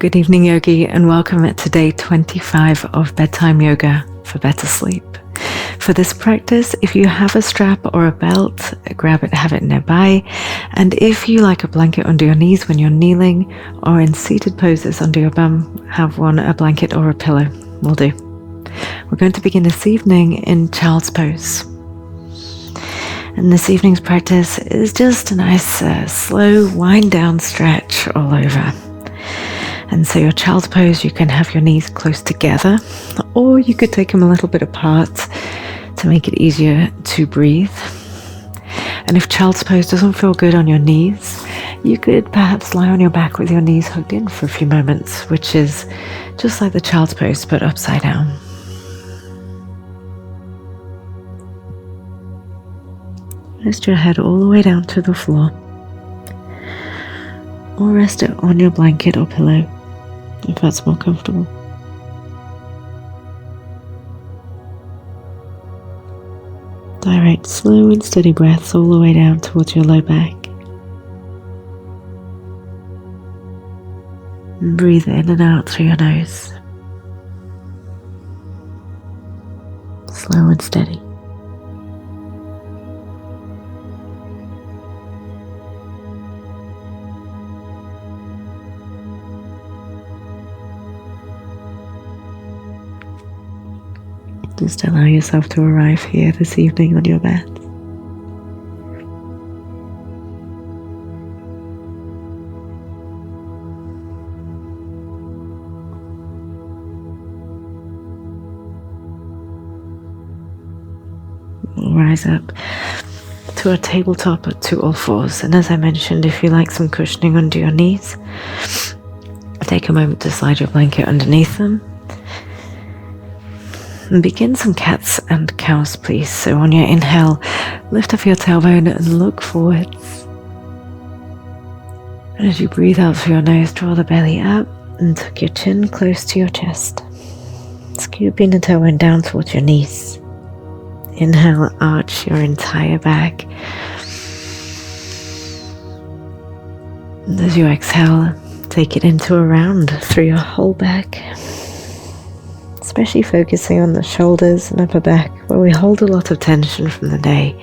Good evening, yogi, and welcome to day 25 of Bedtime Yoga for better sleep. For this practice, if you have a strap or a belt, grab it, have it nearby. And if you like a blanket under your knees when you're kneeling, or in seated poses under your bum, have a blanket or a pillow will do. We're going to begin this evening in child's pose. And this evening's practice is just a nice slow wind down stretch all over. And so your child's pose, you can have your knees close together, or you could take them a little bit apart to make it easier to breathe. And if child's pose doesn't feel good on your knees, you could perhaps lie on your back with your knees hugged in for a few moments, which is just like the child's pose, but upside down. Rest your head all the way down to the floor, or rest it on your blanket or pillow, if that's more comfortable. Direct slow and steady breaths all the way down towards your low back. And breathe in and out through your nose. Slow and steady. Just allow yourself to arrive here this evening on your mat. We'll rise up to a tabletop to all fours. And as I mentioned, if you like some cushioning under your knees, take a moment to slide your blanket underneath them. And begin some cats and cows, please. So on your inhale, lift up your tailbone and look forwards. And as you breathe out through your nose, draw the belly up and tuck your chin close to your chest. Scooping the tailbone down towards your knees. Inhale, arch your entire back. And as you exhale, take it into a round through your whole back. Especially focusing on the shoulders and upper back, where we hold a lot of tension from the day.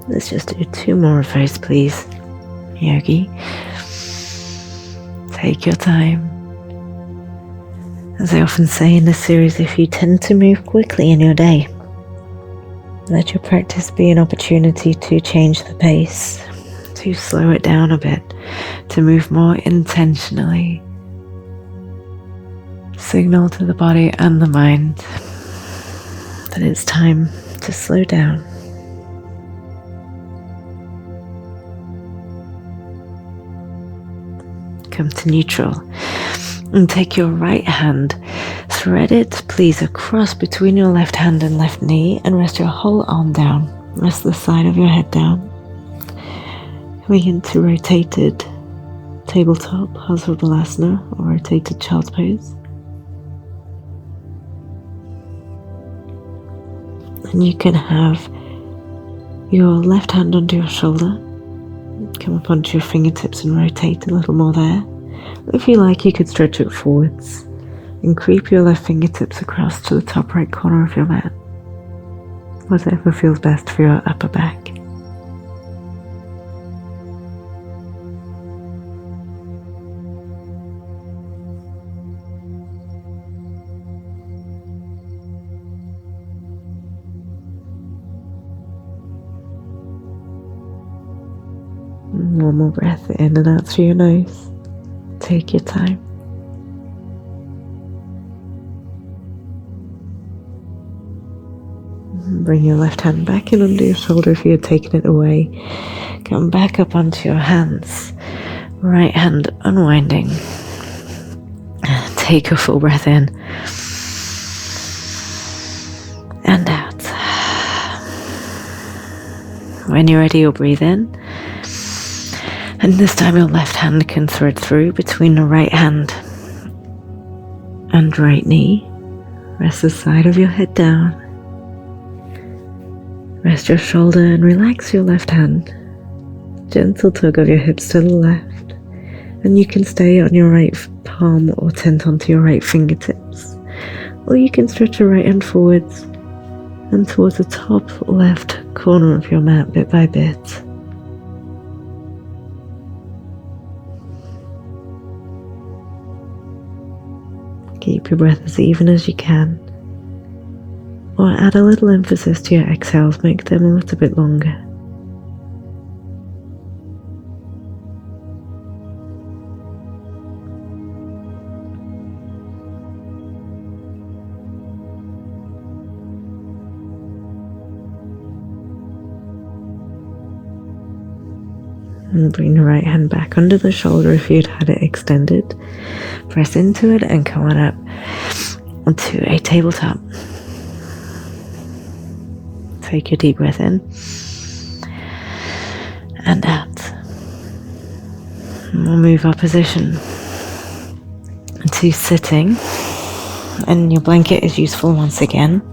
Let's just do 2 more of those, please, yogi. Take your time. As I often say in this series, if you tend to move quickly in your day, let your practice be an opportunity to change the pace, to slow it down a bit, to move more intentionally. Signal to the body and the mind that it's time to slow down. Come to neutral and take your right hand, thread it please across between your left hand and left knee, and rest your whole arm down. Rest the side of your head down. Coming into rotated tabletop, Savasana, or rotated child's pose. And you can have your left hand under your shoulder. Come up onto your fingertips and rotate a little more there. If you like, you could stretch it forwards and creep your left fingertips across to the top right corner of your mat. Whatever feels best for your upper back. One more breath in and out through your nose. Take your time. Bring your left hand back in under your shoulder if you're taking it away. Come back up onto your hands. Right hand unwinding. Take a full breath in. And out. When you're ready, you'll breathe in. And this time your left hand can thread through between the right hand and right knee. Rest the side of your head down. Rest your shoulder and relax your left hand. Gentle tug of your hips to the left. And you can stay on your right palm or tent onto your right fingertips. Or you can stretch your right hand forwards and towards the top left corner of your mat bit by bit. Keep your breath as even as you can. Or add a little emphasis to your exhales, make them a little bit longer. And bring the right hand back under the shoulder if you'd had it extended. Press into it and come on up onto a tabletop. Take your deep breath in and out. And we'll move our position to sitting. And your blanket is useful once again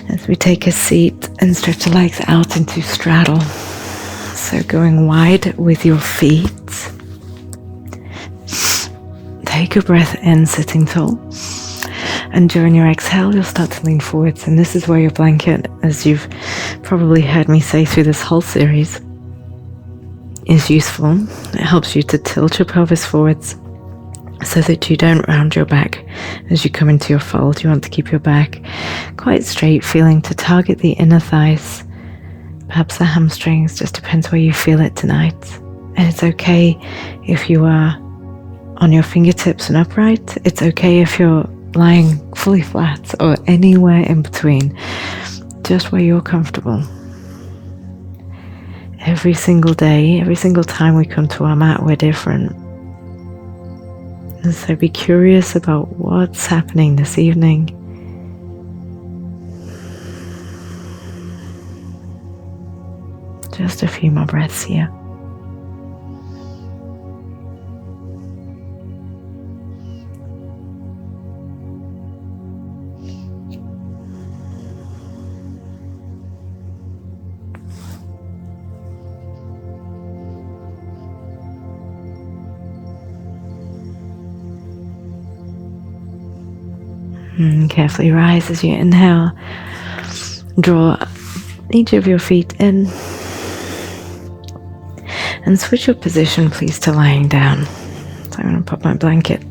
as we take a seat and stretch the legs out into straddle. So going wide with your feet. Take a breath in, sitting tall. And during your exhale, you'll start to lean forwards. And this is where your blanket, as you've probably heard me say through this whole series, is useful. It helps you to tilt your pelvis forwards so that you don't round your back as you come into your fold. You want to keep your back quite straight, feeling to target the inner thighs. Perhaps the hamstrings, just depends where you feel it tonight. And it's okay if you are on your fingertips and upright. It's okay if you're lying fully flat or anywhere in between, just where you're comfortable. Every single day, every single time we come to our mat, we're different. And so be curious about what's happening this evening. Just a few more breaths here. And carefully rise as you inhale. Draw each of your feet in. And switch your position, please, to lying down. So I'm going to pop my blanket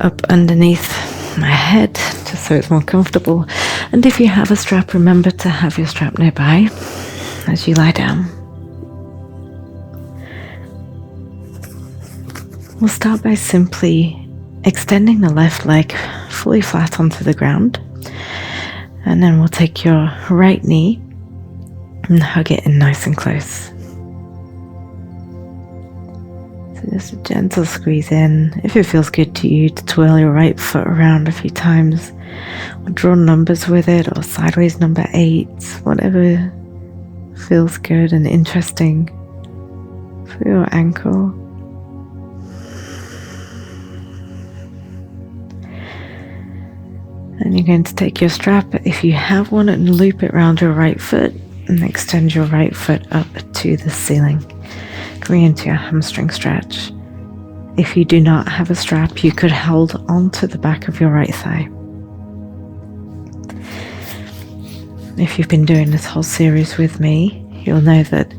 up underneath my head, just so it's more comfortable. And if you have a strap, remember to have your strap nearby as you lie down. We'll start by simply extending the left leg fully flat onto the ground. And then we'll take your right knee and hug it in nice and close. Just a gentle squeeze in. If it feels good to you, to twirl your right foot around a few times, or draw numbers with it, or sideways number 8, whatever feels good and interesting for your ankle. And you're going to take your strap, if you have one, and loop it around your right foot and extend your right foot up to the ceiling. Coming into your hamstring stretch. If you do not have a strap, you could hold onto the back of your right thigh. If you've been doing this whole series with me, you'll know that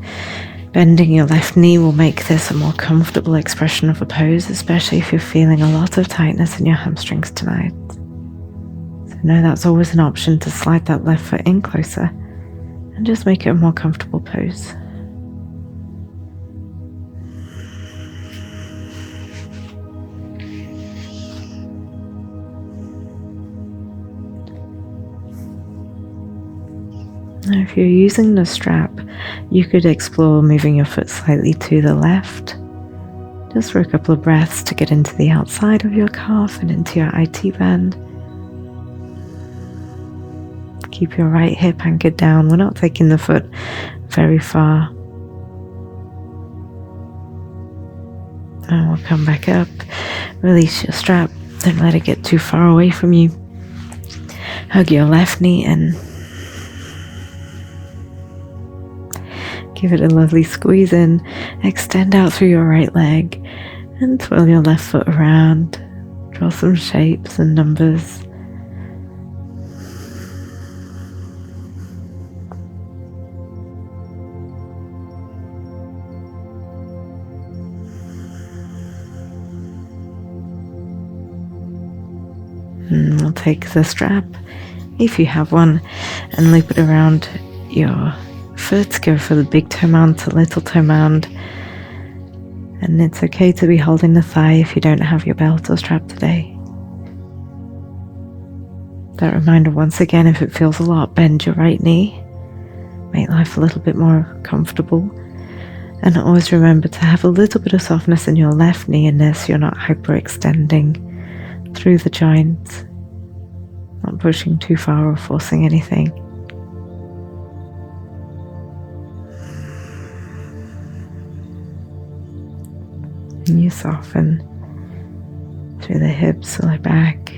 bending your left knee will make this a more comfortable expression of a pose, especially if you're feeling a lot of tightness in your hamstrings tonight. So know that's always an option to slide that left foot in closer and just make it a more comfortable pose. Now, if you're using the strap, you could explore moving your foot slightly to the left, just for a couple of breaths to get into the outside of your calf and into your IT band. Keep your right hip anchored down. We're not taking the foot very far. And we'll come back up, release your strap, don't let it get too far away from you. Hug your left knee in. Give it a lovely squeeze in. Extend out through your right leg and twirl your left foot around. Draw some shapes and numbers. And we'll take the strap, if you have one, and loop it around your foot. Go for the big toe mound to little toe mound. And it's okay to be holding the thigh if you don't have your belt or strap today. That reminder once again, if it feels a lot, bend your right knee. Make life a little bit more comfortable. And always remember to have a little bit of softness in your left knee in this. You're not hyperextending through the joints, not pushing too far or forcing anything. And you soften through the hips, lower back.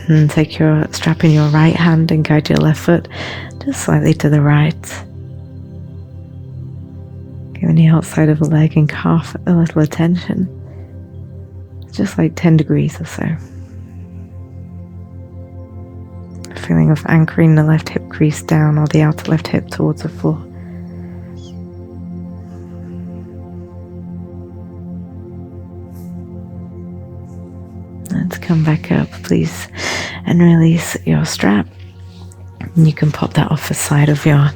And take your strap in your right hand and guide your left foot just slightly to the right. Giving the outside of the leg and calf a little attention. Just like 10 degrees or so. A feeling of anchoring the left hip crease down or the outer left hip towards the floor. Let's come back up, please, and release your strap. And you can pop that off the side of your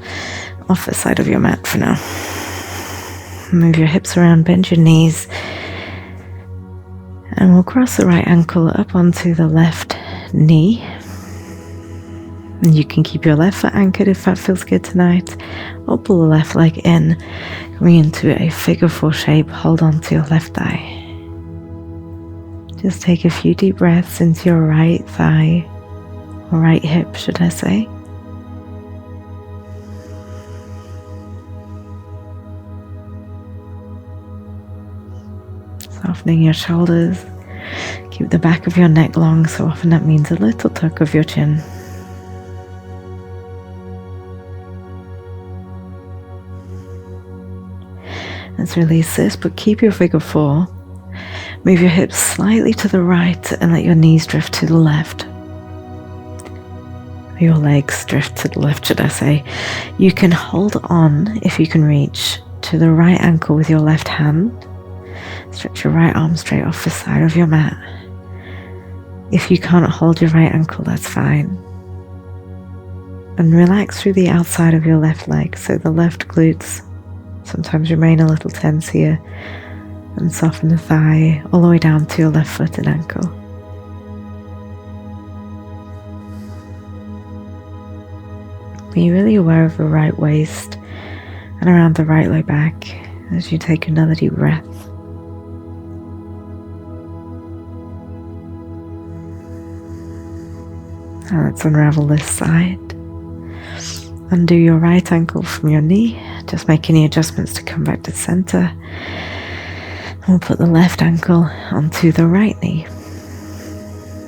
mat for now. Move your hips around, bend your knees. And we'll cross the right ankle up onto the left knee. And you can keep your left foot anchored if that feels good tonight. Or pull the left leg in, coming into a figure 4 shape. Hold on to your left thigh. Just take a few deep breaths into your right thigh, or right hip, should I say. Softening your shoulders. Keep the back of your neck long, so often that means a little tuck of your chin. Let's release this, but keep your figure 4. Move your hips slightly to the right and let your knees drift to the left. Your legs drift to the left, should I say. You can hold on, if you can reach, to the right ankle with your left hand. Stretch your right arm straight off the side of your mat. If you can't hold your right ankle, that's fine. And relax through the outside of your left leg, so the left glutes sometimes remain a little tense here. And soften the thigh all the way down to your left foot and ankle. Be really aware of the right waist and around the right low back as you take another deep breath. Now let's unravel this side. Undo your right ankle from your knee. Just make any adjustments to come back to center. We'll put the left ankle onto the right knee.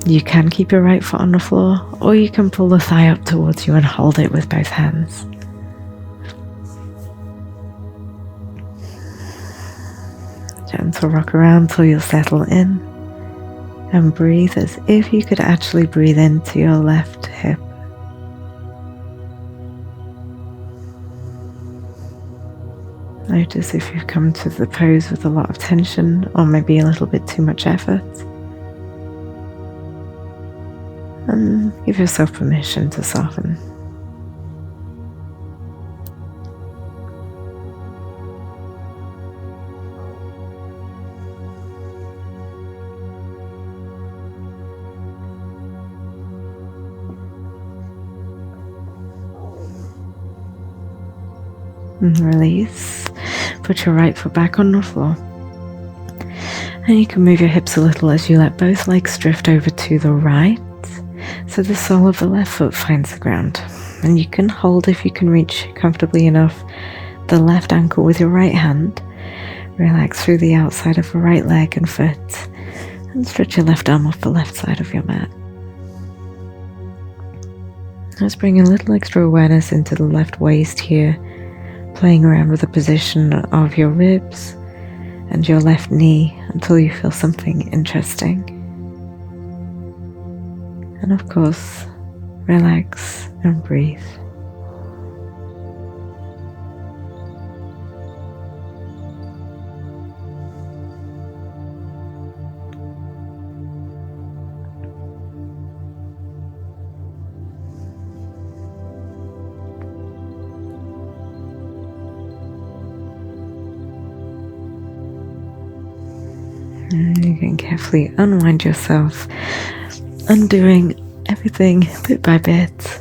You can keep your right foot on the floor, or you can pull the thigh up towards you and hold it with both hands. Gentle rock around till you'll settle in, and breathe as if you could actually breathe into your left hip. Notice if you've come to the pose with a lot of tension or maybe a little bit too much effort. And give yourself permission to soften. And release. Put your right foot back on the floor. And you can move your hips a little as you let both legs drift over to the right, so the sole of the left foot finds the ground. And you can hold, if you can reach comfortably enough, the left ankle with your right hand. Relax through the outside of the right leg and foot. And stretch your left arm off the left side of your mat. Let's bring a little extra awareness into the left waist here, playing around with the position of your ribs and your left knee until you feel something interesting. And of course, relax and breathe. And you can carefully unwind yourself, undoing everything bit by bit.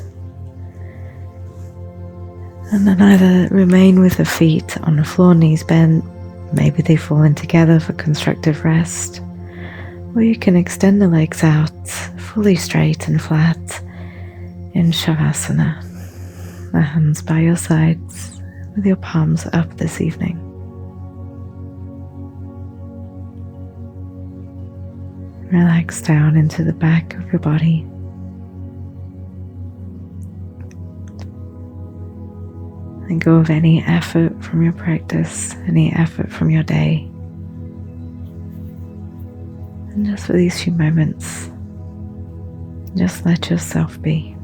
And then either remain with the feet on the floor, knees bent, maybe they fall in together for constructive rest, or you can extend the legs out fully straight and flat in Savasana, the hands by your sides with your palms up this evening. Relax down into the back of your body. Let go of any effort from your practice, any effort from your day. And just for these few moments, just let yourself be.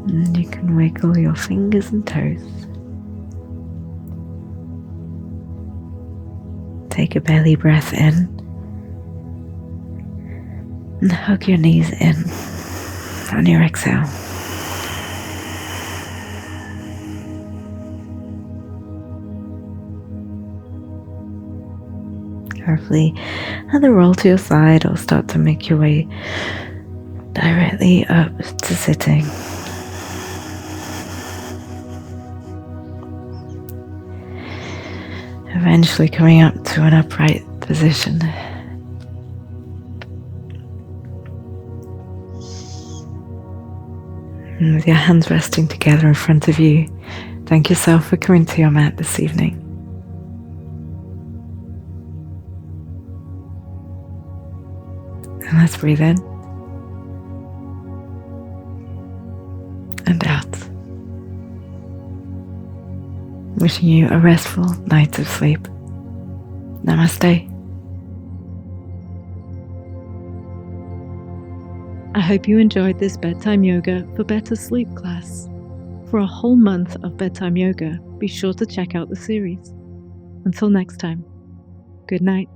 And you can wiggle your fingers and toes. Take a belly breath in and hug your knees in on your exhale. Carefully either roll to your side or start to make your way directly up to sitting. Eventually coming up to an upright position. And with your hands resting together in front of you, thank yourself for coming to your mat this evening. And let's breathe in and out. Wishing you a restful night of sleep. Namaste. I hope you enjoyed this Bedtime Yoga for Better Sleep class. For a whole month of Bedtime Yoga, be sure to check out the series. Until next time, good night.